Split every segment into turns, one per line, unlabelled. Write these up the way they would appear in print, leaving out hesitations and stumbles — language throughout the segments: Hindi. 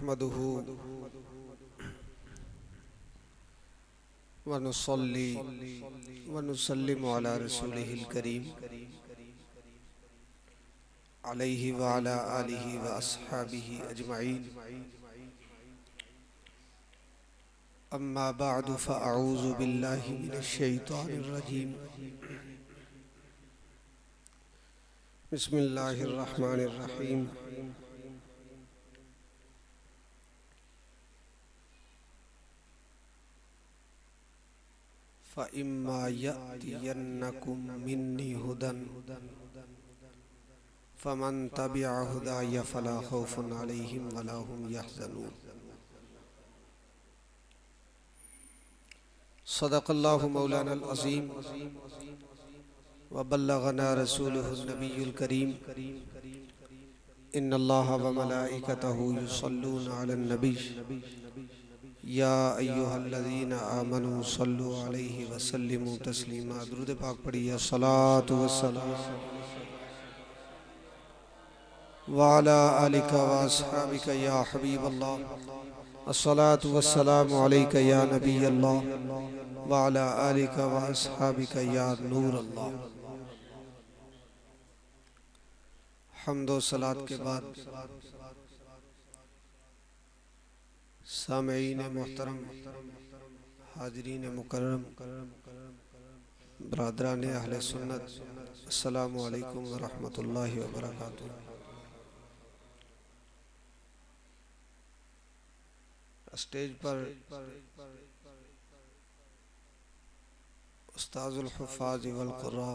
नहमदुहु व नुसल्ली व नुसल्लिमु अला रसूलिहिल करीम अलैहि व अला आलिहि व अस्हाबिहि अजमईन। अम्मा बअदु फ़अऊज़ु बिल्लाहि मिनश शैतानिर रजीम। बिस्मिल्लाहिर रहमानिर रहीम। फ़इम्मा यअतियन्नकुम मिन्नी हुदन फ़मन तबिअ हुदाय फ़ला खौफ़ुन अलैहिम वला हुम यहज़नून। सदक़ल्लाहु मौलानल अज़ीम व बल्लगना रसूलुहुन नबियुल करीम। इन्नल्लाहा व मलाइकतहु युसल्लूना अलन नबी या अय्युहल्लज़ीना आमनू सल्लु अलैहि व सल्लिमू तस्लीमा। दुरूद पाक पढ़िए। अस्सलातु वस्सलाम व अला आलिका व अस्हाबिका या हबीबल्लाह। अस्सलातु वस्सलामु अलैका या नबीयल्लाह व अला आलिका व अस्हाबिका या नूरल्लाह। हम्द व सलात के बाद सामईन मोहतरम, हाज़रीन मुकर्रम, बरादरान अहले सुन्नत, अस्सलामु अलैकुम व रहमतुल्लाहि व बरकातुहू। स्टेज पर उस्ताजुल हुफ़ाज़ वल क़ुर्रा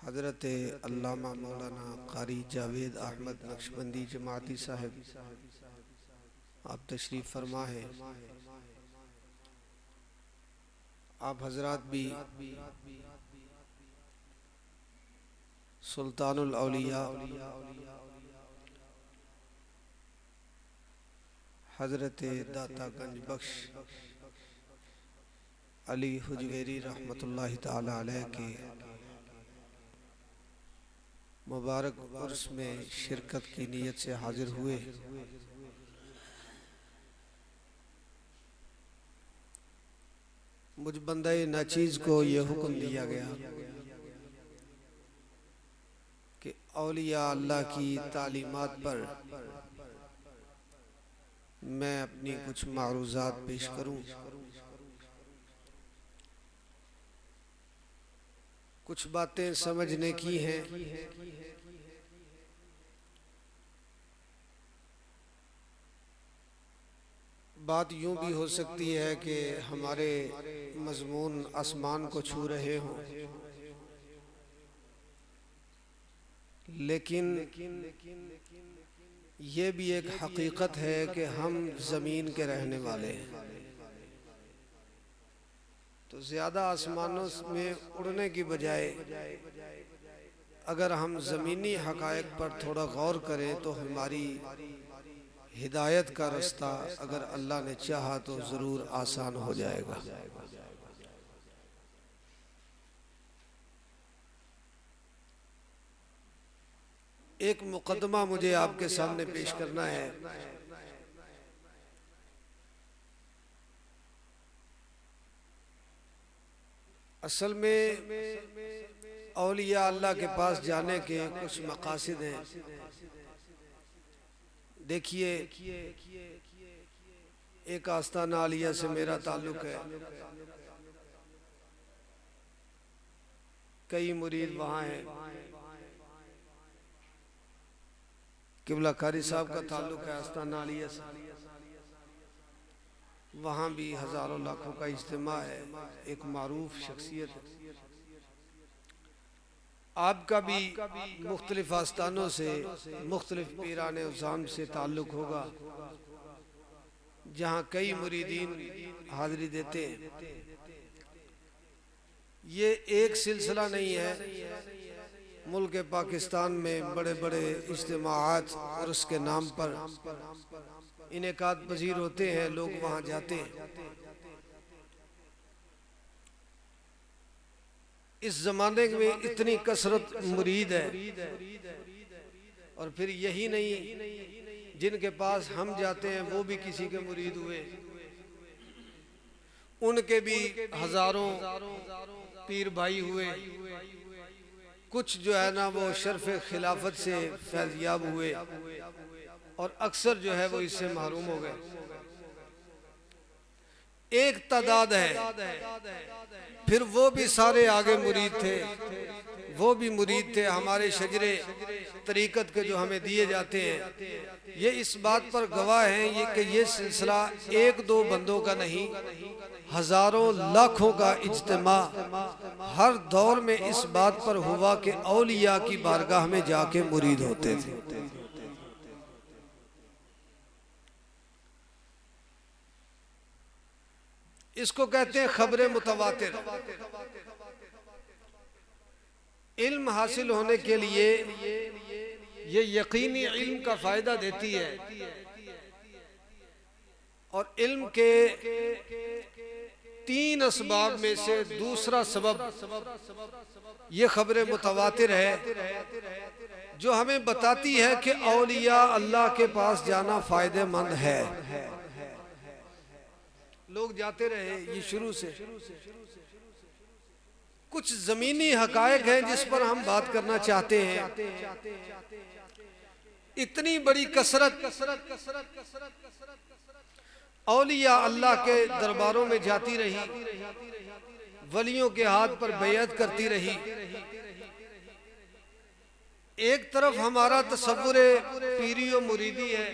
हज़रत अल्लामा मौलाना क़ारी जावेद अहमद नक्शबंदी जमाती साहब आप तशरीफ़ फरमा है। आप हज़रात भी सुल्तानुल औलिया हज़रत दाता गंज बख्श अली हुजवेरी रहमतुल्लाहि ताला अलैह के मुबारक उर्स में शिरकत की नीयत से हाजिर हुए। मुझ बंदे नाचीज़ को ये हुक्म दिया गया कि औलिया अल्लाह की तालीमात पर मैं अपनी कुछ मारूज़ात पेश करूं। कुछ बातें समझने की हैं। बात यूं भी हो सकती है कि हमारे मज़मून आसमान को छू रहे हों, लेकिन ये भी एक हकीकत है कि हम ज़मीन के रहने वाले हैं। तो ज़्यादा आसमानों में उड़ने की बजाय अगर हम ज़मीनी हक़ाइक़ पर थोड़ा गौर करें तो हमारी हिदायत का रास्ता अगर अल्लाह ने चाहा तो ज़रूर आसान हो जाएगा। एक मुकदमा मुझे आपके सामने पेश करना है। असल में औलिया अल्लाह के पास जाने के कुछ मकासद हैं। देखिए, एक आस्ताना आलिया से मेरा ताल्लुक है। कई मुरीद वहाँ हैं। किबला कारी साहब का ताल्लुक है आस्ताना आलिया से। वहाँ भी हजारों लाखों का इज्तिमा है। एक मारूफ शख्सियत है। आपका भी मुख्तलिफ आस्थानों से मुख्तलिफ पीराने उज़ाम से ताल्लुक होगा, जहाँ कई मुरीदीन हाज़िरी देते हैं। ये एक सिलसिला नहीं है। मुल्क पाकिस्तान में बड़े बड़े इज्तिमाआत और उसके नाम पर इनेकाद पजीर होते हैं, लोग वहाँ जाते हैं। इस ज़माने में इतनी कसरत मुरीद है और फिर यही नहीं, जिनके पास हम जाते हैं वो भी किसी के मुरीद हुए, उनके भी हजारों पीर भाई हुए, कुछ जो है ना वो शर्फ खिलाफत से फैज़याब हुए और अक्सर जो है वो इससे महरूम हो गए। एक तादाद है, फिर वो भी सारे आगे मुरीद थे, वो भी मुरीद थे। हमारे शजरे तरीक़त के जो हमें दिए जाते हैं ये इस बात पर गवाह हैं ये कि ये सिलसिला एक दो बंदों का नहीं, हजारों लाखों का इज्तिमा हर दौर में इस बात पर हुआ कि औलिया की बारगाह में जाके मुरीद होते थे। इसको कहते हैं खबरें मुतवातिर। इल्म हासिल होने के लिए ये यकीनी इल्म का फायदा देती है और इल्म के 3 असबाब में से दूसरा सबब ये खबरें मुतवातिर है जो हमें बताती है कि औलिया अल्लाह के पास जाना फायदेमंद है। लोग जाते रहे ये शुरू से। कुछ जमीनी हकायक हैं जिस पर हम बात करना चाहते हैं। इतनी बड़ी कसरत औलिया अल्लाह के दरबारों में जाती रही, वलियों के हाथ पर बैयत करती रही। एक तरफ हमारा तसव्वुर पीरी और मुरीदी है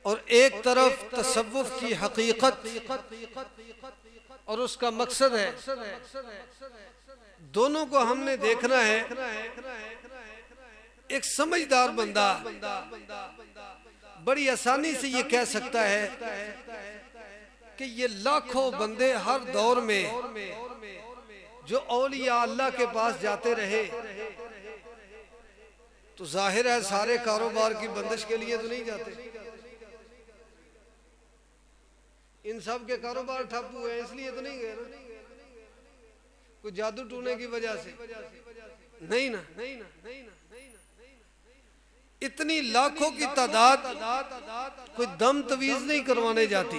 और एक तरफ तसव्वुफ की हकीकत और उसका मकसद है। दोनों को हमने देखना है। एक समझदार बंदा बड़ी आसानी से ये कह सकता है कि ये लाखों बंदे हर दौर में जो औलिया अल्लाह के पास जाते रहे, तो जाहिर है सारे कारोबार की बंदिश के लिए तो नहीं जाते। इन सब के कारोबार ठप हुए इसलिए तो नहीं गए ना, कोई जादू टूने की वजह से नहीं ना। इतनी लाखों की तादाद कोई दम तवीज नहीं करवाने जाती।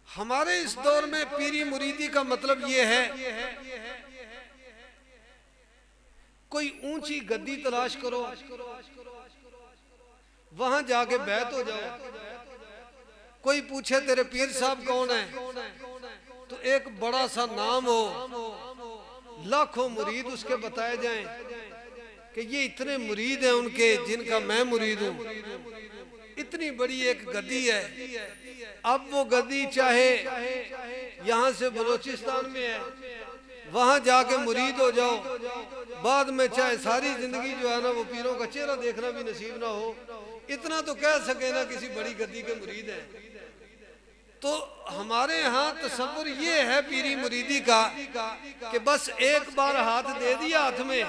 हमारे इस दौर में पीरी मुरीदी का मतलब ये है कोई ऊंची गद्दी तलाश करो, वहां जाके बैत हो जाओ। कोई पूछे तेरे पीर साहब कौन है, तो एक बड़ा सा नाम हो, लाखों मुरीद उसके बताए जाएं कि ये इतने मुरीद हैं उनके जिनका मैं मुरीद हूं। इतनी बड़ी एक गद्दी है। अब वो गद्दी चाहे यहां से बलोचिस्तान में है, वहां जाके मुरीद हो जाओ, बाद में चाहे सारी जिंदगी जो है ना वो पीरों का चेहरा देखना भी नसीब ना हो, इतना तो कह सके ना किसी बड़ी गद्दी के मुरीद है। तो हमारे यहाँ तसव्वुर ये है पीरी मुरीदी का कि बस एक बार हाथ दे दिया हाथ में,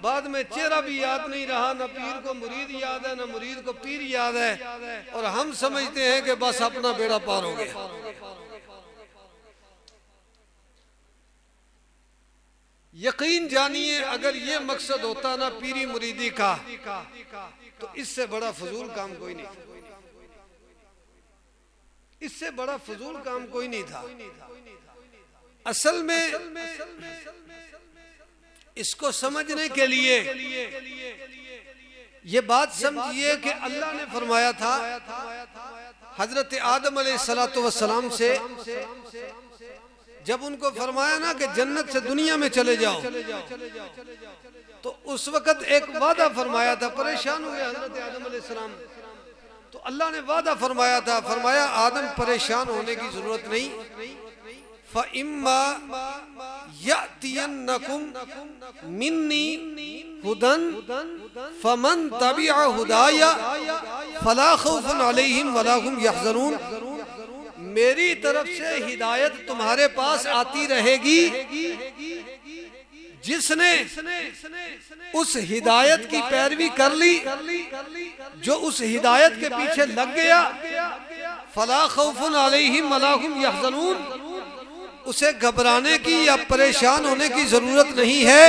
बाद में चेहरा भी याद नहीं रहा, ना पीर को मुरीद याद है ना मुरीद को पीर याद है, और हम समझते हैं कि बस अपना बेड़ा पार हो गया। यकीन जानिए अगर ये मकसद होता ना पीरी मुरीदी का, तो इससे बड़ा फजूल काम कोई नहीं था। इससे बड़ा फजूल काम कोई नहीं था। असल में इसको समझने के लिए ये बात समझिए कि अल्लाह ने फरमाया था हजरत आदम अलैहिस्सलातु वस्सलाम से, जब उनको फरमाया ना कि जन्नत से दुनिया में चले जाओ, तो उस वक्त एक वादा फरमाया था। परेशान हुए हजरत आदम अलैहिस्सलाम, तो अल्लाह ने वादा फरमाया था, फरमाया आदम परेशान होने की जरूरत नहीं। फ़इम्मा यअतियन्नकुम मिन्नी हुदन फमन तबिअ हुदाया फला खौफुन अलैहिम वला हुम यहज़नून। मेरी तरफ से हिदायत तुम्हारे पास आती रहेगी, जिसने उस हिदायत की पैरवी कर ली, जो उस हिदायत के पीछे लग गया, फला खौफुन अलैहिम वला हुम यहज़नून, उसे घबराने की या परेशान होने की जरूरत नहीं है।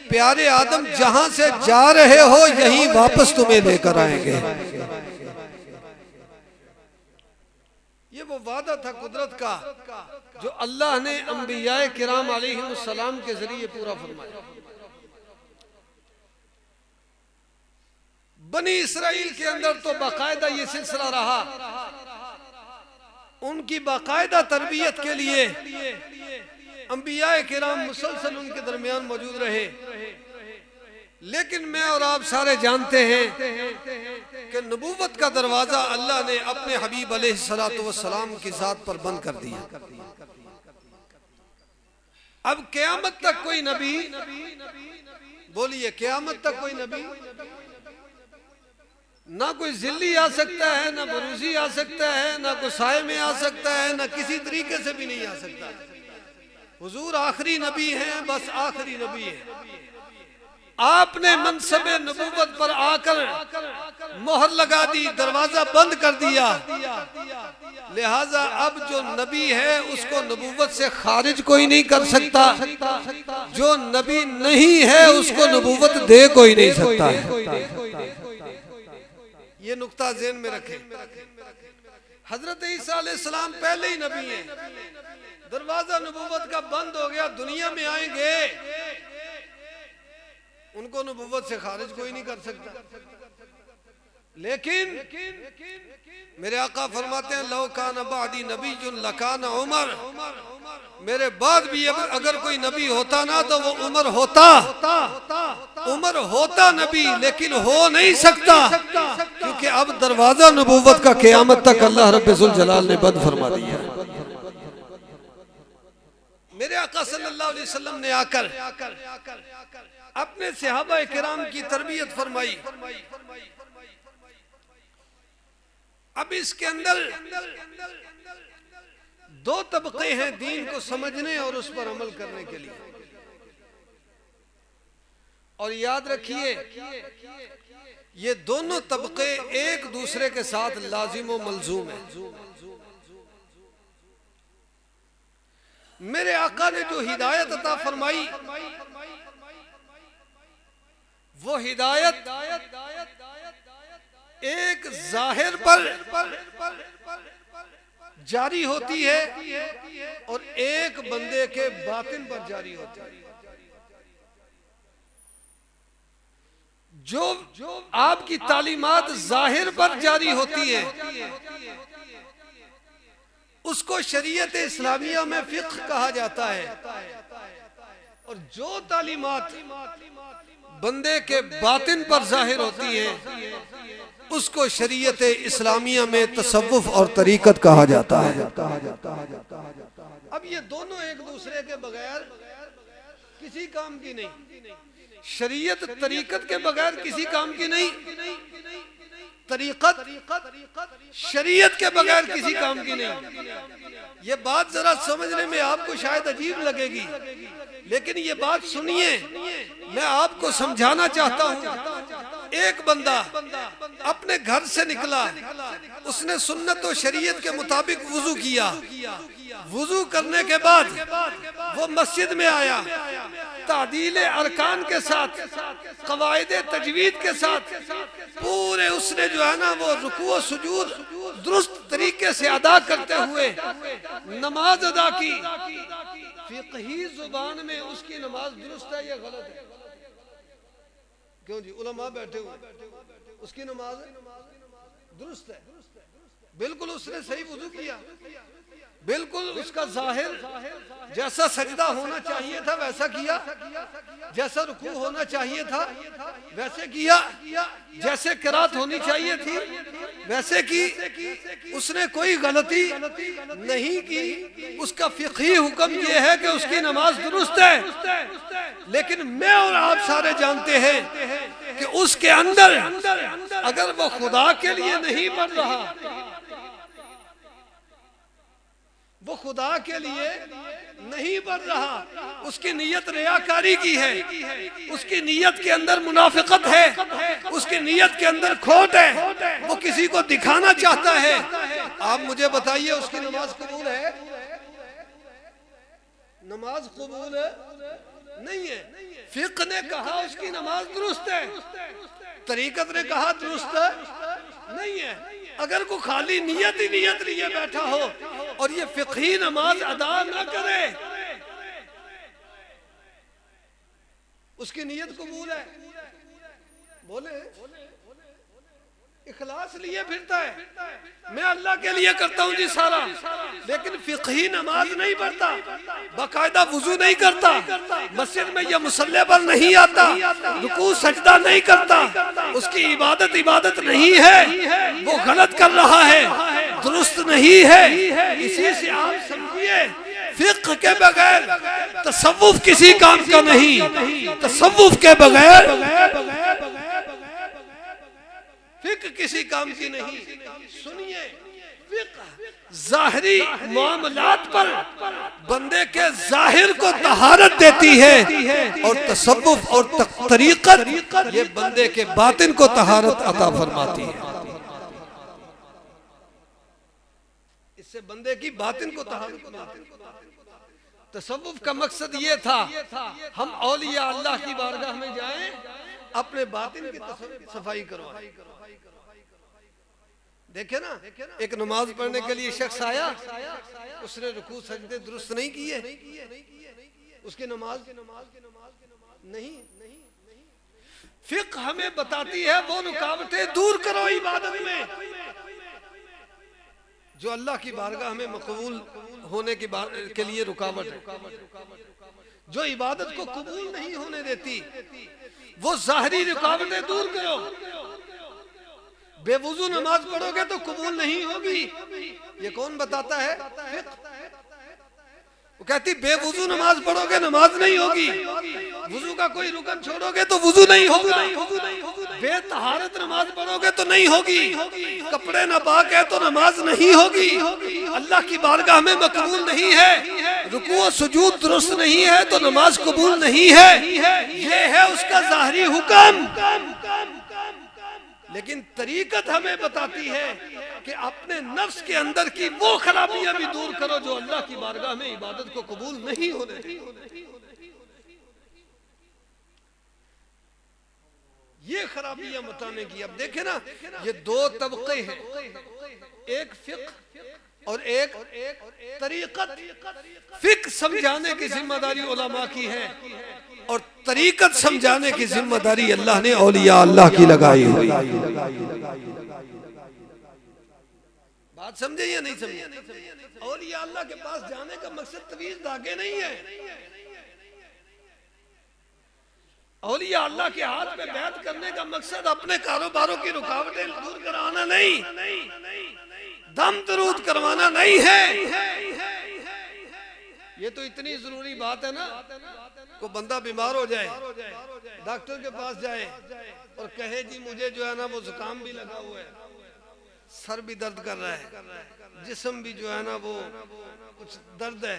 प्यारे आदम जहां से जा रहे हो यहीं वापस तुम्हें लेकर आएंगे। ये वो वादा था कुदरत का जो अल्लाह ने अंबियाए किराम अलैहिमुस्सलाम के जरिए पूरा फरमाया। बनी इसराइल के अंदर तो बाकायदा ये सिलसिला रहा, उनकी बाकायदा तरबियत के लिए अंबियाए किराम मुसलसल उनके दरमियान मौजूद रहे। लेकिन मैं और आप सारे जानते हैं कि नबूवत का दरवाजा अल्लाह ने अपने हबीब अलैहिस्सलातु वस्सलाम की जात पर बंद कर दिया। अब क़यामत तक कोई नबी, बोलिए क़यामत तक कोई नबी, ना कोई जिल्ली आ सकता है, ना बरूजी आ सकता है, ना कोई साए में आ सकता है, ना किसी तरीके से भी नहीं आ सकता। हुजूर आखिरी नबी हैं, बस आखिरी नबी है। आपने मनसबे नबूवत पर आकर मोहर लगा दी, दरवाजा बंद कर दिया। लिहाजा अब जो नबी है उसको नबूवत से खारिज कोई नहीं कर सकता, जो नबी नहीं है उसको नबूवत दे कोई नहीं सकता है। ये नुक्ता ज़हन में रखें। हजरत ईसा अलैहिस्सलाम पहले ही नबी हैं, दरवाजा नबूवत का बंद हो गया, दुनिया में आएंगे, उनको नबूवत से खारिज कोई नहीं कर सकता। लेकिन मेरे आका फरमाते हैं लौ काना बादी नबीयुन लकाना उमर, मेरे बाद भी अगर कोई नबी होता ना तो वो उमर होता। उमर होता नबी, लेकिन हो नहीं सकता क्योंकि अब दरवाजा नबूवत का क़यामत तक अल्लाह रब्बुल जलाल ने बंद फरमा दिया। मेरे आका सल्लल्लाहु अलैहि वसल्लम ने आकर अपने सहाबा किराम की तरबियत फरमाई। अब इसके अंदर दो तबके हैं दीन को समझने और उस पर अमल करने के लिए। और याद रखिए ये दोनों तबके एक दूसरे के साथ लाजिम व मलजूम है। मेरे आका ने जो हिदायत अता फरमाई वो हिदायत एक जाहिर पर जारी होती है और एक बंदे के बातिन पर जारी होती है। जो आपकी तालीमात जाहिर पर जारी होती है उसको शरीयत इस्लामिया में फिक्ह कहा जाता है, और जो तालीमात बंदे के बातिन पर जाहिर होती है उसको शरीयत इस्लामिया में तसव्वुफ और तरीकत कहा जाता है। अब ये दोनों एक दूसरे के बगैर किसी काम की नहीं। शरीयत तरीकत के बगैर किसी काम की नहीं, तरीकत शरीयत के बगैर किसी काम की नहीं। ये बात जरा समझने में आपको शायद अजीब लगेगी, लेकिन ये बात सुनिए, मैं आपको समझाना चाहता हूँ। एक बंदा अपने घर से निकला, उसने सुन्नत और शरीयत के मुताबिक वुजू किया। वुजू करने के बाद वो मस्जिद में आया, तादील अरकान के साथ, कवायदे तजवीद के साथ पूरे उसने जो है ना वो रुकू और सुजूद दुरुस्त तरीके से अदा करते हुए नमाज अदा की। फिक़ही जुबान में उसकी नमाज दुरुस्त है या गलत है? क्यों जी, उलमा बैठे हुए, उसकी नमाज दुरुस्त है, बिल्कुल उसने सही वुजू किया, बिल्कुल उसका जाहिर जैसा सजदा होना चाहिए था वैसा किया, जैसा रुकू होना चाहिए था वैसे किया, जैसे किरात होनी चाहिए थी वैसे की। उसने कोई गलती नहीं की। उसका फिक़ही हुक्म यह है कि उसकी नमाज दुरुस्त है। लेकिन मैं और आप सारे जानते हैं कि उसके अंदर अगर वो खुदा के लिए नहीं पढ़ रहा, वो खुदा के लिए नहीं बढ़ रहा, उसकी नीयत रियाकारी की है, उसकी नीयत के अंदर मुनाफिकत है, उसकी नीयत के अंदर खोट है, वो किसी को दिखाना चाहता है, आप मुझे बताइए उसकी नमाज कबूल है? नमाज कबूल है नहीं है। फिक्र ने कहा उसकी नमाज दुरुस्त है, तरीकत ने कहा दुरुस्त है नहीं है। अगर को खाली नियत ही नियत लिए बैठा हो और ये फिक्ही नमाज अदा न करे, उसकी नियत कबूल है। बोले इखलास लिए फिरता है, मैं अल्लाह के लिए करता हूँ जी सारा, लेकिन फिक्ही नमाज नहीं पढ़ता, बाकायदा वुजू नहीं करता, मस्जिद में या मुसल्ले पर नहीं आता, रुकू सजदा नहीं करता, उसकी इबादत इबादत नहीं है, वो गलत कर रहा है, दुरुस्त नहीं है। इसी से आप समझिए फिक्र के बगैर तसव्वुफ किसी काम का नहीं, तसव्वुफ के बगैर फिक्र किसी काम की नहीं। सुनिए, फिक्र ज़ाहिरी मामलात पर बंदे के जाहिर को तहारत देती है और तसव्वुफ और तरीक़त ये बंदे के बातिन को तहारत अता फरमाती है। इससे बंदे की बातिन को तहारत मिलती है। तसव्वुफ का मकसद ये था हम औलिया अल्लाह की बारगाह में जाएं, अपने बातिन की सफाई करवाएं। देखे ना, एक नमाज पढ़ने के लिए शख्स आया, उसने रुकू सजदे दुरुस्त नहीं किए, उसकी नमाज नहीं। फिक्र हमें बताती है वो रुकावटें दूर करो इबादत में जो अल्लाह की बारगाह में मकबूल होने के लिए रुकावट है, जो इबादत को कबूल नहीं होने देती, वो ज़ाहिरी रुकावटें दूर करो। बेवुजू नमाज पढ़ोगे तो कबूल नहीं होगी, ये कौन बताता है? वो कहती बेवुजू नमाज पढ़ोगे नमाज नहीं होगी, वुजू का कोई रुकन छोड़ोगे तो वुजू नहीं होगा, बेतहारत नमाज पढ़ोगे तो नहीं होगी, कपड़े नापाक है तो नमाज नहीं होगी, अल्लाह की बारगाह में मकबूल नहीं है, रुकू और सुजूद दुरुस्त नहीं है तो नमाज कबूल नहीं है। ये है उसका ज़ाहिरी हुक्म। लेकिन तरीकत हमें बताती है कि अपने नफ्स के अंदर की वो खराबियां भी दूर करो जो अल्लाह की बारगाह में इबादत को कबूल नहीं होने दी। ये खराबियां बताने की। अब देखे ना, ये दो तबके हैं, एक फिक्र और एक तरीकत। फिक्र समझाने की जिम्मेदारी उलमा की है और तरीकत समझाने की जिम्मेदारी अल्लाह ने औलिया अल्लाह की लगाई हुई। बात समझे या नहीं समझे? औलिया अल्लाह के पास जाने का मकसद तवीज़ धागे नहीं है। औलिया अल्लाह के हाथ में बैत करने का मकसद अपने कारोबारों की रुकावटें दूर कराना नहीं, दम दरूद करवाना नहीं है। ये तो इतनी जरूरी बात है ना, को बंदा बीमार हो जाए, डॉक्टर के पास जाए और कहे जी मुझे जो है ना वो जुकाम भी लगा हुआ है, सर भी दर्द कर रहा है, जिस्म भी जो है ना वो कुछ दर्द है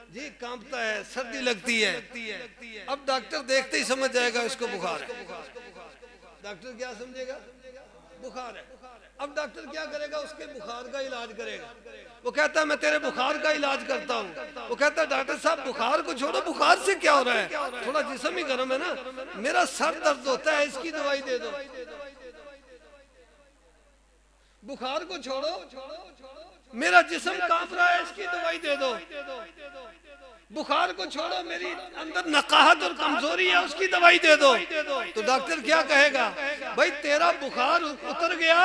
जी, कांपता है, सर्दी लगती है। अब डॉक्टर देखते ही समझ जाएगा इसको बुखार है। डॉक्टर क्या समझेगा? बुखार है। अब डॉक्टर क्या करेगा? उसके बुखार का इलाज करेगा। वो कहता है मैं तेरे बुखार का इलाज करता हूँ। वो कहता है डॉक्टर साहब बुखार को छोड़ो, बुखार से क्या हो रहा है? थोड़ा जिस्म ही गर्म है ना, मेरा सर दर्द होता है, इसकी दवाई दे दो। बुखार को छोड़ो, मेरा जिस्म कांप रहा है, इसकी दवाई दे दो। बुखार को छोड़ो, मेरी अंदर नकाहत और कमजोरी है, उसकी दवाई दे दो। तो डॉक्टर क्या कहेगा? भाई तेरा बुखार उतर गया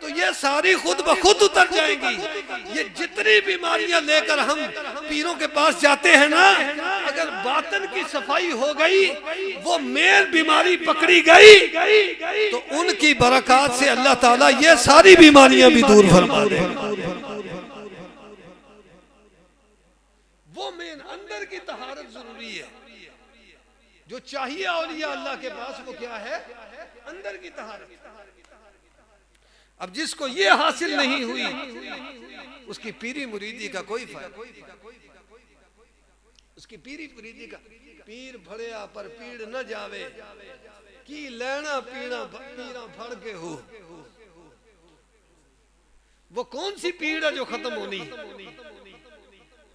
तो ये सारी खुद ब खुद उतर जाएंगी। ये जितनी बीमारियां लेकर हम पीरों के पास जाते हैं ना, अगर बातन की सफाई हो गई, वो मेन बीमारी पकड़ी गई तो उनकी बरकत से अल्लाह ताला ये सारी बीमारियां भी दूर फरमा देगा। वो मेन अंदर की तहारत जरूरी है। जो चाहिए औलिया अल्लाह के पास वो क्या है? अंदर की तहारत। अब जिसको ये हासिल नहीं हुई उसकी पीरी मुरीदी का कोई फायदा, उसकी पीरी मुरीदी का पीर भड़या पर पीड़ न जावे की लेना पीना पीरा फड़ के हो। वो कौन सी पीड़ है जो खत्म होनी?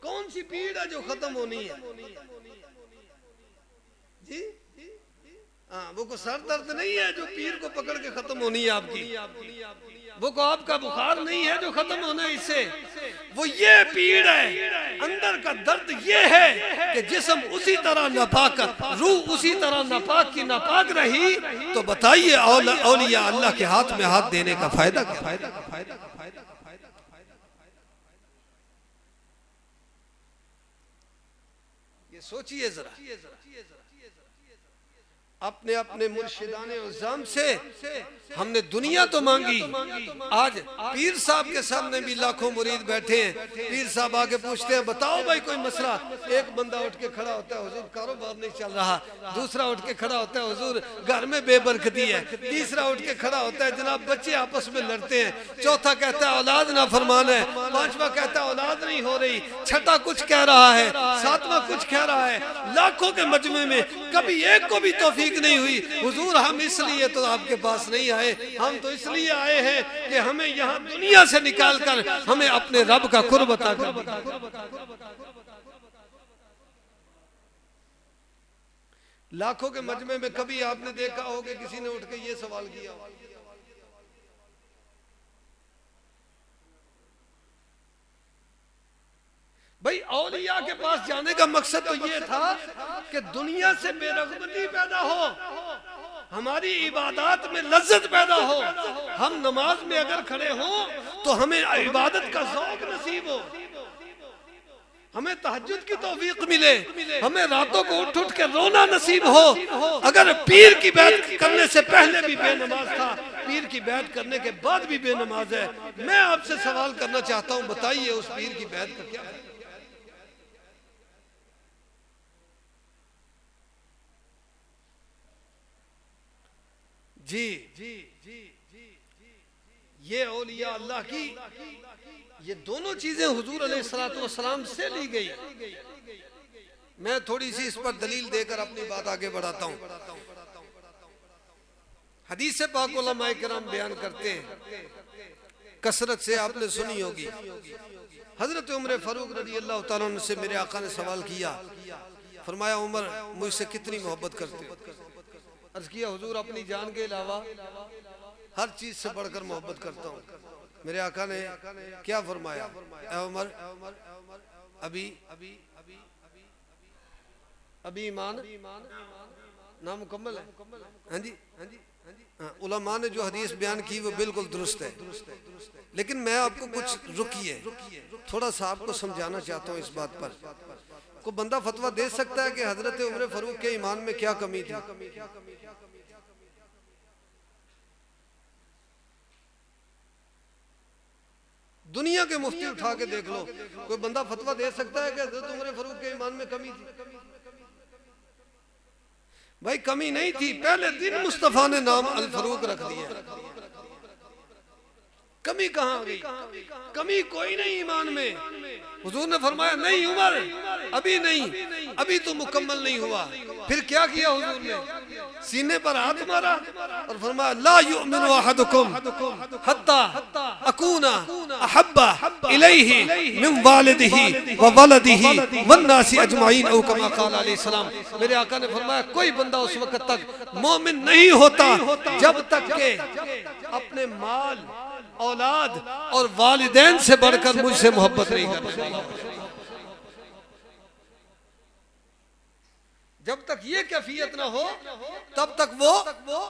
कौन सी पीड़ है जो खत्म होनी है जी? हाँ, वो को सर दर्द नहीं है जो पीर को पकड़ के खत्म होनी है आपकी, वो को आपका बुखार नहीं है जो खत्म होना है इससे, वो ये पीड़ है, अंदर का दर्द ये है कि जिस्म उसी तरह नापाक, रूह उसी तरह नापाक की नापाक रही, तो बताइए औलिया अल्लाह के हाथ में हाथ देने का फायदा क्या? ये सोचिए जरा, अपने अपने मुर्शिदाने उज़्ज़ाम से हमने दुनिया तो मांगी, आज पीर साहब के सामने भी लाखों मुरीद बैठे हैं, पीर साहब आके पूछते हैं बताओ भाई कोई मसला, एक बंदा उठ के खड़ा होता है हुजूर कारोबार नहीं चल रहा, दूसरा उठ के खड़ा होता है हुजूर घर में बेबरकती है, तीसरा उठ के खड़ा होता है जनाब बच्चे आपस में लड़ते हैं, चौथा कहता है औलाद ना फरमान है, पांचवा कहता है औलाद नहीं हो रही, छठा कुछ कह रहा है, सातवां कुछ कह रहा है, लाखों के मजमे में कभी एक को भी तौफीक नहीं हुई। हुजूर हम इसलिए तो आपके पास नहीं आए, हम तो इसलिए आए हैं कि हमें यहाँ दुनिया से निकाल कर हमें अपने रब का कुर्ब अता कर। लाखों के मजमे में कभी आपने देखा हो कि किसी ने उठ के ये सवाल किया, भाई औलिया के पास जाने का मकसद तो ये था कि दुनिया से बेरग़बती पैदा हो, हमारी इबादत में लज्जत पैदा हो, हम नमाज में अगर खड़े हों तो हमें इबादत का ज़ौक़ नसीब हो, हमें तहज्जुद की तौफीक मिले, हमें रातों को उठ उठ के रोना नसीब हो। अगर पीर की बैत करने से पहले भी बेनमाज था, पीर की बैत करने के बाद भी बेनमाज है, मैं आपसे सवाल करना चाहता हूँ, बताइए उस पीर की बैत का क्या है? जी जी जी जी ये औलिया अल्लाह की ये दोनों चीजें हुजूर अलैहिस्सलातु वस्सलाम से ली गई। मैं थोड़ी सी इस पर दलील देकर अपनी बात आगे बढ़ाता हूँ। हदीस पाक उलमाए किराम बयान करते हैं, कसरत से आपने सुनी होगी, हजरत उमर फारूक रज़ी अल्लाह तआला अन्हु से मेरे आका ने सवाल किया, फरमाया उमर मुझसे कितनी मोहब्बत करते हो? अर्ज़ किया हुजूर अपनी जान के अलावा हर चीज से बढ़कर मोहब्बत करता हूँ। मेरे आका ने क्या फरमाया, ए उमर अभी ईमान नामुकम्मल है। हाँ जी हाँ जी उलमा ने जो हदीस बयान की वो बिल्कुल दुरुस्त है, लेकिन मैं आपको कुछ रुकिए थोड़ा सा आपको समझाना चाहता हूँ इस बात पर। को बंदा फतवा दे सकता है कि हजरत उमर फारूक के ईमान में क्या कमी थी? दुनिया के मुफ्ती उठा के देख लो, कोई बंदा फतवा दे सकता है कि हजरत उमर फारूक के ईमान में कमी थी? भाई कमी नहीं थी, पहले दिन मुस्तफा ने नाम अल फारूक रख दिया। कमी कहाँ गई? कमी कोई नहीं ईमान में। हुजूर ने फरमाया नहीं उमर अभी नहीं, अभी तो मुकम्मल नहीं हुआ। फिर क्या किया हुजूर ने? सीने पर हाथ मारा और फरमाया ला युमिनु अहदुकुम हत्ता अकूना अहब्बा इलैहि मिन वालिदिही व वलदिही वन नासी अजमाइन औ कमा क़ाल अलैहि सलाम। मेरे आका ने फरमाया कोई बंदा उस वक्त तक मोमिन नहीं होता जब तक के अपने माल औलाद और वालिदैन से बढ़कर मुझसे मोहब्बत नहीं करता। जब तक ये कैफियत ना हो तब तक वो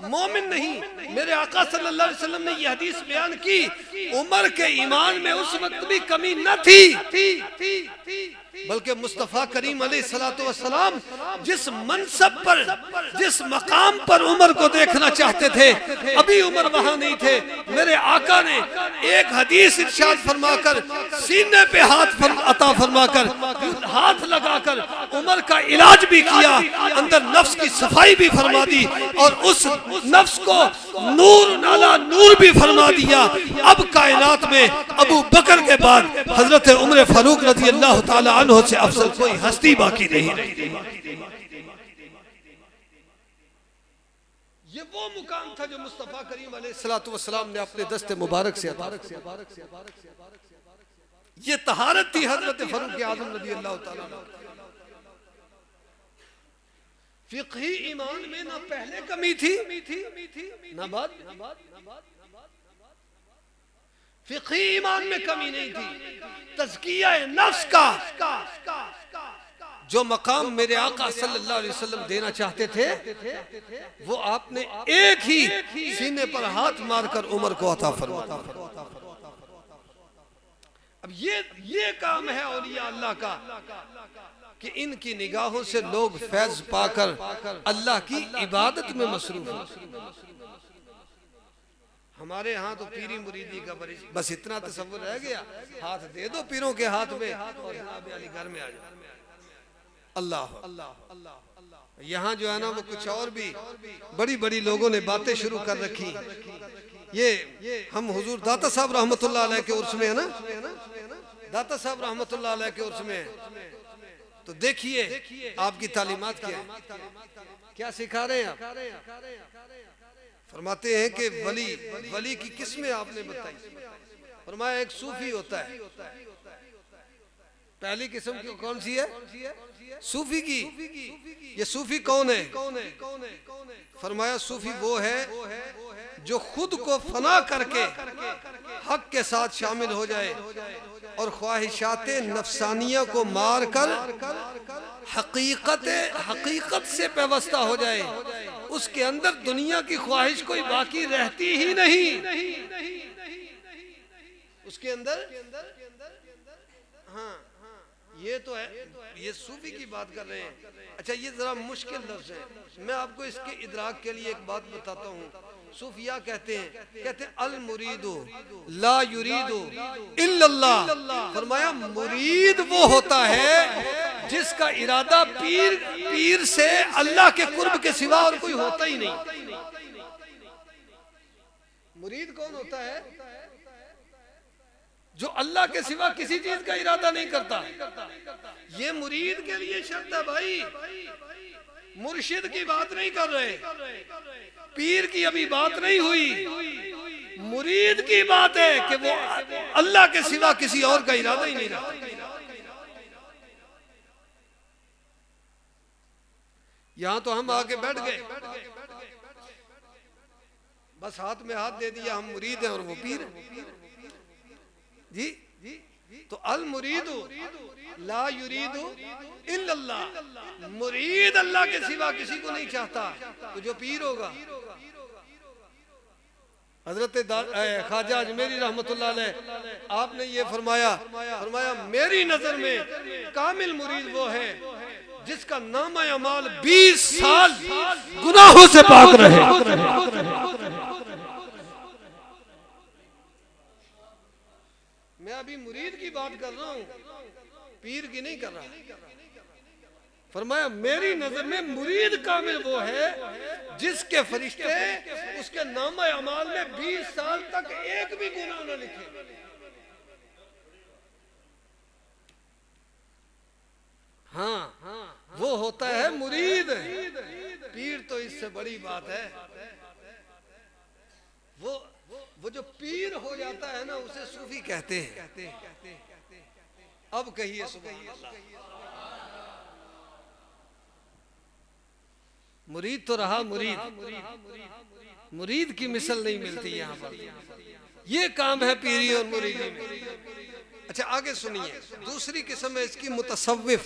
मोमिन नहीं। मेरे आका सल्लल्लाहु अलैहि वसल्लम ने ये हदीस बयान की, उमर के ईमान में उस वक्त भी कमी न थी, बल्कि मुस्तफ़ा करीम अलैहिस्सलातु वस्सलाम जिस मनसब पर जिस मकाम पर उमर को देखना चाहते थे अभी उमर वहां नहीं थे। मेरे आका ने एक हदीस इरशाद फरमाकर सीने पे हाथ अता फरमाकर हाथ लगाकर उमर का इलाज भी किया, अंदर नफ्स की सफाई भी फरमा दी और उस नफ्स को नूर नाला नूर भी फरमा दिया। अब कायनात में अबू बकर के बाद हजरत उमर फारूक रज़ी अल्लाह ताला अन्हु से अफजल कोई हस्ती बाकी नहीं रही। ये वो मुकाम था जो मुस्तफा करीम अलैहिस्सलातु वस्सलाम ने अपने दस्ते मुबारक से ये तहारत थी हजरत फरूक आजम रज़ी अल्लाह ताला अन्हु। फिक़ही ईमान में ना पहले कमी थी ना बाद। फिक़ही ईमान में कमी नहीं थी। तज़किया नफ्स का जो मकाम मेरे आका सल्लल्लाहु अलैहि वसल्लम देना चाहते थे वो आपने एक ही सीने पर हाथ मारकर उमर को अता फरमाया। अब ये काम है औलिया अल्लाह का कि इनकी निगाहों से लोग फैज पाकर अल्लाह की इबादत में मसरूफ हो। हमारे यहाँ तो पीरी मुरीदी का बस इतना तसव्वुर रह गया, हाथ दे दो पीरों के हाथ में और जनाब अली घर में आ जाओ। अल्लाह अल्लाह अल्लाह। यहाँ जो है ना वो कुछ और भी बड़ी बड़ी लोगों ने बातें शुरू कर रखी। ये हम हुजूर दाता साहब रहमतुल्लाह अलैह के उर्स में है ना, दाता साहब रहमतुल्लाह अलैह के उर्स में, तो देखिए आपकी तालीमात क्या सिखा रहे हैं आप। फरमाते हैं कि वली की किस्में आपने बताई। फरमाया एक सूफी होता है। पहली किस्म की कौन सी है? सूफी की। ये सूफी कौन है? फरमाया सूफी वो है जो खुद को फना करके हक के साथ शामिल हो जाए और ख्वाहिशात नफसानिया को मार कर हकीकत से पेवस्ता हो जाए। उसके अंदर दुनिया की ख्वाहिश कोई बाकी रहती ही नहीं। उसके अंदर हाँ ये तो है, ये सूफी की बात कर रहे हैं। अच्छा ये जरा मुश्किल लफ्ज है, मैं आपको इसके इदराक के लिए एक बात बताता हूँ। सूफिया कहते हैं अल मुरीदु ला युरीदु इल्लल्लाह। फरमाया मुरीद वो होता है जिसका इरादा पीर से अल्लाह के कुर्ब के सिवा और कोई होता ही नहीं। मुरीद कौन होता है? जो अल्लाह के सिवा किसी चीज का इरादा नहीं करता। ये मुरीद के लिए शर्त है भाई। मुर्शिद की बात नहीं कर रहे, पीर की अभी बात नहीं हुई, मुरीद की बात है कि वो अल्लाह के सिवा किसी और का इरादा ही नहीं रखता। यहां तो हम आके बैठ गए, बस हाथ में हाथ दे दिया, हम मुरीद हैं और वो पीर है जी। तो अल मुरीदु ला युरीदु इल्लल्लाह। मुरीद अल्लाह के सिवा किसी को नहीं चाहता, तो जो पीर होगा। हजरत ख्वाजा अजमेरी रहमतुल्लाह अलैह आपने ये फरमाया मेरी नजर में कामिल मुरीद वो है जिसका नामा अमाल 20 साल गुनाहों से पाक रहे। मैं अभी मुरीद की बात कर रहा हूँ, पीर की नहीं कर रहा। फरमाया मेरी नजर में मुरीद कामिल वो है जिसके फरिश्ते उसके नामा अमाल में 20 साल तक एक भी गुनाह न लिखे। हाँ वो होता है मुरीद। पीर तो इससे बड़ी बात है। वो जो पीर हो जाता है ना उसे सूफी कहते हैं। अब कहिए सुभान अल्लाह। मुरीद तो रहा मुरीद की मिसल नहीं मिलती यहाँ पर। ये काम है पीरी और मुरीदी में। अच्छा आगे सुनिए, दूसरी किस्म है इसकी मुतसव्विफ,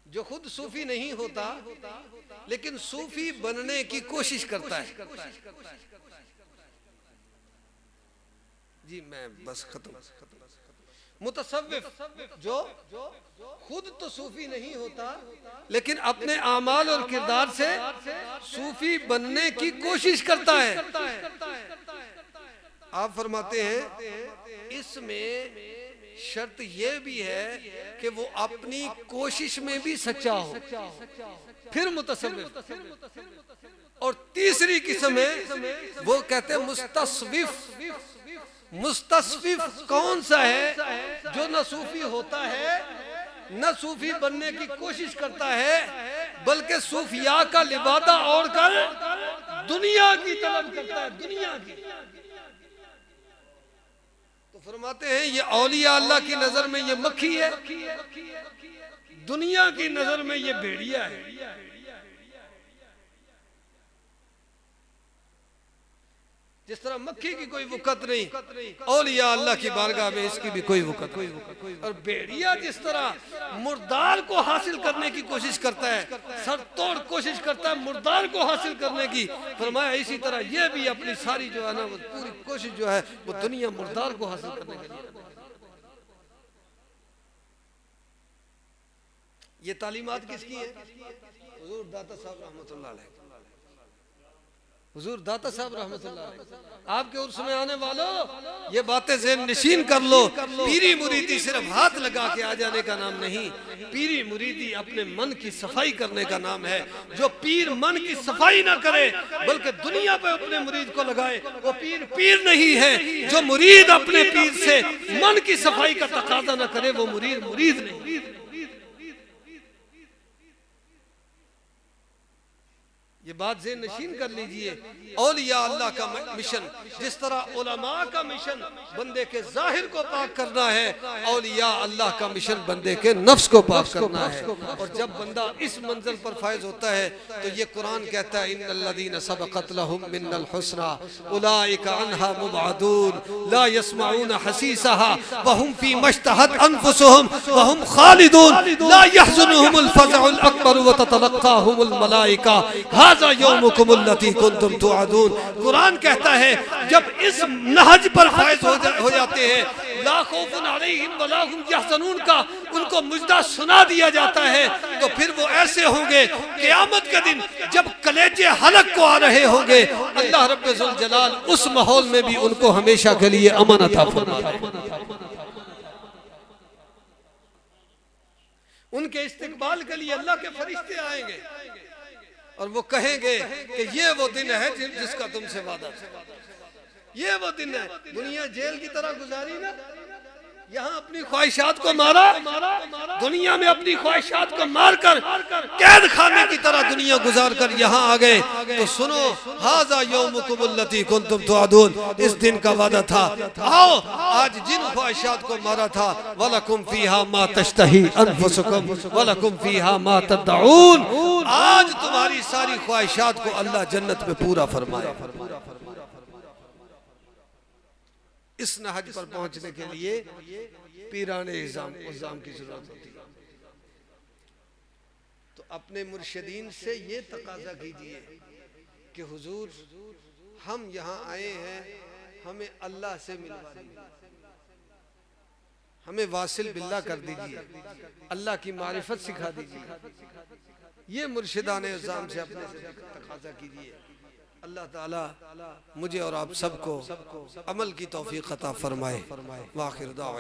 जो खुद सूफी नहीं होता लेकिन सूफी बनने की कोशिश करता है। जी मैं बस खत्म। मुतसव्विफ जो खुद तो सूफी नहीं होता लेकिन अपने आमाल और किरदार से सूफी बनने की कोशिश करता है। आप फरमाते हैं इसमें शर्त यह भी है कि वो अपनी कोशिश में भी सच्चा हो, फिर मुतसव्विफ। और तीसरी किस्म है वो कहते हैं मुस्तस्विफ। मुस्तस्विफ कौन सा है? जो न सूफी होता है न सूफी बनने की कोशिश करता है बल्कि सूफिया का लिबादा ओढ़ कर दुनिया की तलब करता है। दुनिया की फरमाते हैं ये औलिया अल्लाह की नजर में ये मक्खी है, दुनिया की नजर में ये भेड़िया है। जिस तरह मक्खी की कोई वक़्त नहीं, औलिया अल्लाह की बारगाह में इसकी भी कोई वक़्त नहीं। और भेड़िया जिस तरह मुर्दार को हासिल करने की कोशिश करता है, सर तोड़ कोशिश करता है मुर्दार को हासिल करने की, फरमाया इसी तरह ये भी अपनी सारी जो है ना वो पूरी कोशिश जो है वो दुनिया मुर्दार को हासिल करने के लिए। ये तालीमात किसकी है? हुजूर दाता साहब रहमतुल्लाह अलैह। हुजूर दाता साहब रहमतुल्लाह अलैह आपके उर्स में आने वालों, ये बातें ज़हन नशीन कर लो। पीरी मुरीदी सिर्फ हाथ लगा के आ जाने का नाम नहीं, पीरी मुरीदी अपने मन की सफाई करने का नाम है। जो पीर मन की सफाई ना करे बल्कि दुनिया पे अपने मुरीद को लगाए, वो पीर पीर नहीं है। जो मुरीद अपने पीर से मन की सफाई का तकाजा ना करे वो मुरीद मुरीद नहीं। ये बात ज़हन नशीन कर लीजिए। औलिया अल्लाह का मिशन जिस तरह उलमा का मिशन बंदे के जाहिर को पाक करना है, औलिया अल्लाह का मिशन बंदे के नफ्स को पाक करना है। और जब बंदा इस मंजिल पर फायज होता है तो ये कुरान कहता है इन्नल्लज़ीना सबक़त लहुम मिन्नल हुस्ना उलाइका अन्हा मुबअदून ला यस्मऊना हसीसहा व हुम फी मश्तहत अनफुसुहुम व हुम खालिदून ला यहज़ुनुहुमुल फ़ज़अुल अकबर व ततलक़ाहुमुल मलाइका कुरान कहता है जब इस नहज पर फायज हो जाते हैं, ला खौफुन अलैहिम वला हुम यहज़नून का उनको मुजदा सुना दिया जाता है, तो फिर वो ऐसे होंगे क़यामत के दिन जब कलेजे हलक को आ रहे होंगे, अल्लाह रब्बुल ज़ुल जलाल उस माहौल में भी उनको हमेशा के लिए अमन अता फरमाएगा। उनके इस्तिकबाल के लिए अल्लाह के फरिश्ते आएंगे और वो कहेंगे कि ये वो दिन है जिसका तुमसे वादा था। ये वो दिन है। दुनिया जेल की तरह गुजारी ना, यहाँ अपनी ख्वाहिशात को मारा, दुनिया में अपनी ख्वाहिशात को मारकर कैद खाने की तरह दुनिया गुजार कर यहाँ आ गए। तो सुनो, हाज़ा यौमुकुमुल्लती कुंतुम तुअदून, इस दिन का वादा था। आओ आज जिन ख्वाहिशात को मारा था, वलकुम फीहा मा तश्तही अनफुसुकुम वलकुम फीहा मा तदऊन, आज तुम्हारी सारी ख्वाहिशात को अल्लाह जन्नत में पूरा फरमाए। इस नहज पर पहुंचने के लिए पीराने इज़ाम की जरूरत होती है। तो अपने मुर्शिदीन से ये तकाजा कीजिए कि हुजूर हम यहाँ आए हैं, हमें अल्लाह से मिलवा दीजिए, हमें वासिल बिल्लाह कर दीजिए, अल्लाह की मारिफत सिखा दीजिए। ये मुर्शिदाने इज़ाम से अपने से तकाजा कीजिए। अल्लाह ताला मुझे और आप सबको अमल की तौफीक अता फरमाए। वाखिर दावा।